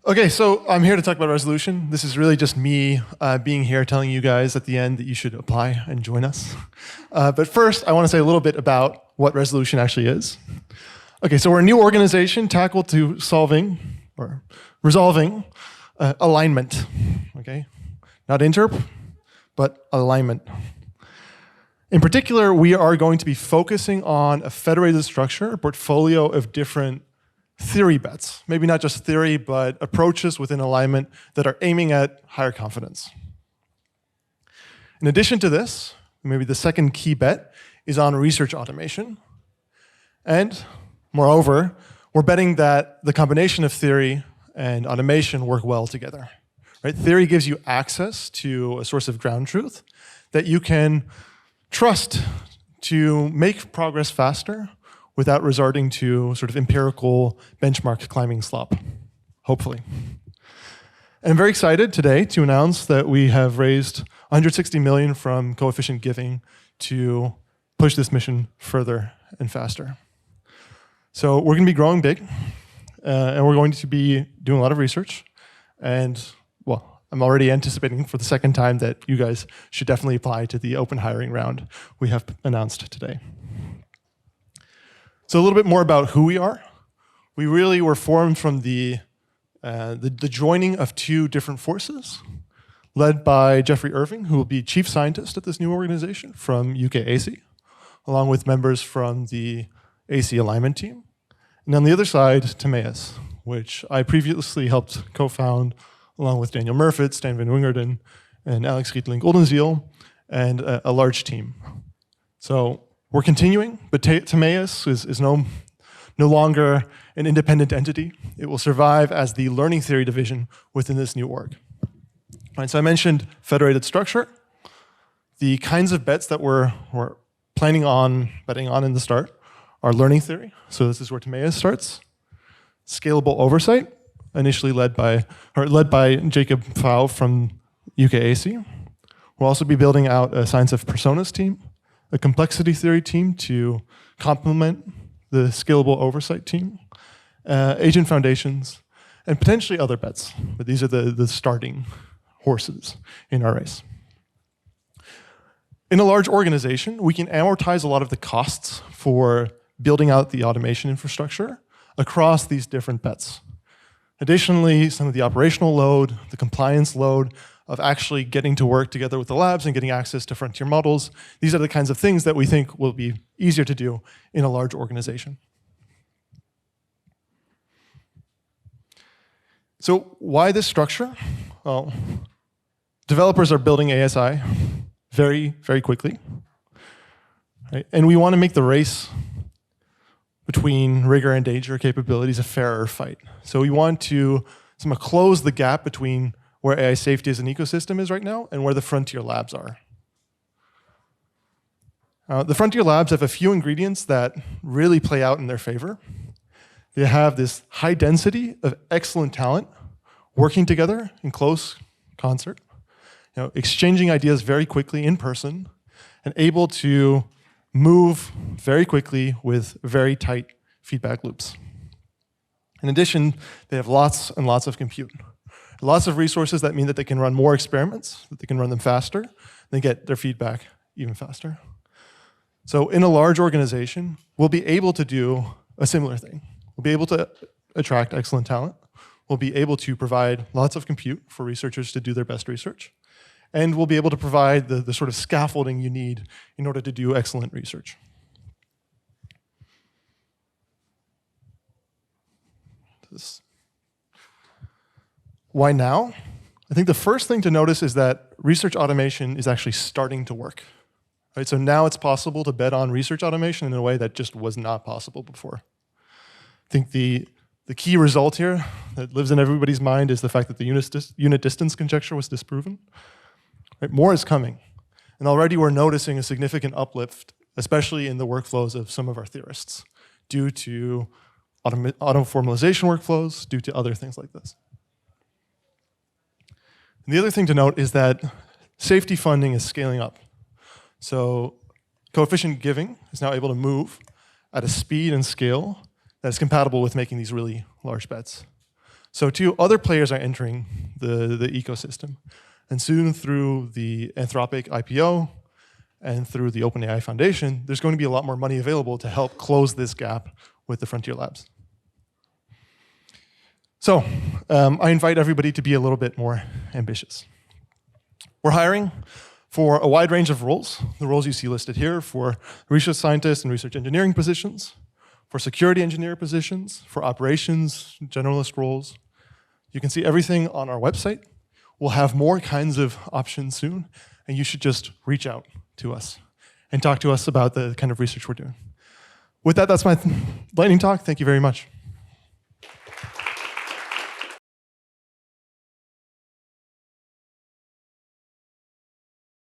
Okay, so I'm here to talk about resolution. This is really just me being here telling you guys at the end that you should apply and join us. But first, I want to say a little bit about what resolution actually is. Okay, so we're a new organization tackled to solving or resolving alignment. Okay, not interp, but alignment. In particular, we are going to be focusing on a federated structure, a portfolio of different theory bets. Maybe not just theory, but approaches within alignment that are aiming at higher confidence. In addition to this, maybe the second key bet is on research automation. And moreover, we're betting that the combination of theory and automation work well together. Right? Theory gives you access to a source of ground truth that you can trust to make progress faster without resorting to sort of empirical benchmark climbing slop, hopefully. And I'm very excited today to announce that we have raised 160 million from coefficient giving to push this mission further and faster. So we're going to be growing big, and we're going to be doing a lot of research. And well, I'm already anticipating for the second time that you guys should definitely apply to the open hiring round we have announced today. So a little bit more about who we are. We really were formed from the joining of two different forces, led by Geoffrey Irving, who will be chief scientist at this new organization from UK AISI, along with members from the AISI alignment team. And on the other side, Timaeus, which I previously helped co-found along with Daniel Murfitt, Stan van Wingerden, and Alex Rietling-Oldenziel, and a large team. So we're continuing, but Timaeus is no longer an independent entity. It will survive as the learning theory division within this new org. Right, so I mentioned federated structure. The kinds of bets that we're planning on betting on in the start are learning theory. So this is where Timaeus starts. Scalable oversight, initially led by Jacob Pfau from UK AISI. We'll also be building out a science of personas team, a complexity theory team to complement the scalable oversight team, agent foundations, and potentially other bets. But these are the starting horses in our race. In a large organization, we can amortize a lot of the costs for building out the automation infrastructure across these different bets. Additionally, some of the operational load, the compliance load, of actually getting to work together with the labs and getting access to frontier models. These are the kinds of things that we think will be easier to do in a large organization. So why this structure? Well, developers are building ASI very, very quickly. Right? And we want to make the race between rigor and danger capabilities a fairer fight. So we want to close the gap between where AI safety as an ecosystem is right now and where the frontier labs are. The frontier labs have a few ingredients that really play out in their favor. They have this high density of excellent talent working together in close concert, exchanging ideas very quickly in person, and able to move very quickly with very tight feedback loops. In addition, they have lots and lots of compute. Lots of resources that mean that they can run more experiments, that they can run them faster, they get their feedback even faster. So in a large organization, we'll be able to do a similar thing. We'll be able to attract excellent talent. We'll be able to provide lots of compute for researchers to do their best research. And we'll be able to provide the sort of scaffolding you need in order to do excellent research. Why now? I think the first thing to notice is that research automation is actually starting to work. Right? So now it's possible to bet on research automation in a way that just was not possible before. I think the key result here that lives in everybody's mind is the fact that the unit distance conjecture was disproven. Right? More is coming. And already we're noticing a significant uplift, especially in the workflows of some of our theorists, due to auto-formalization workflows, due to other things like this. And the other thing to note is that safety funding is scaling up. So coefficient giving is now able to move at a speed and scale that is compatible with making these really large bets. So too, other players are entering the ecosystem. And soon through the Anthropic IPO and through the OpenAI Foundation, there's going to be a lot more money available to help close this gap with the frontier labs. So I invite everybody to be a little bit more ambitious. We're hiring for a wide range of roles, the roles you see listed here, for research scientist and research engineering positions, for security engineer positions, for operations, generalist roles. You can see everything on our website. We'll have more kinds of options soon, and you should just reach out to us and talk to us about the kind of research we're doing. With that, that's my lightning talk. Thank you very much.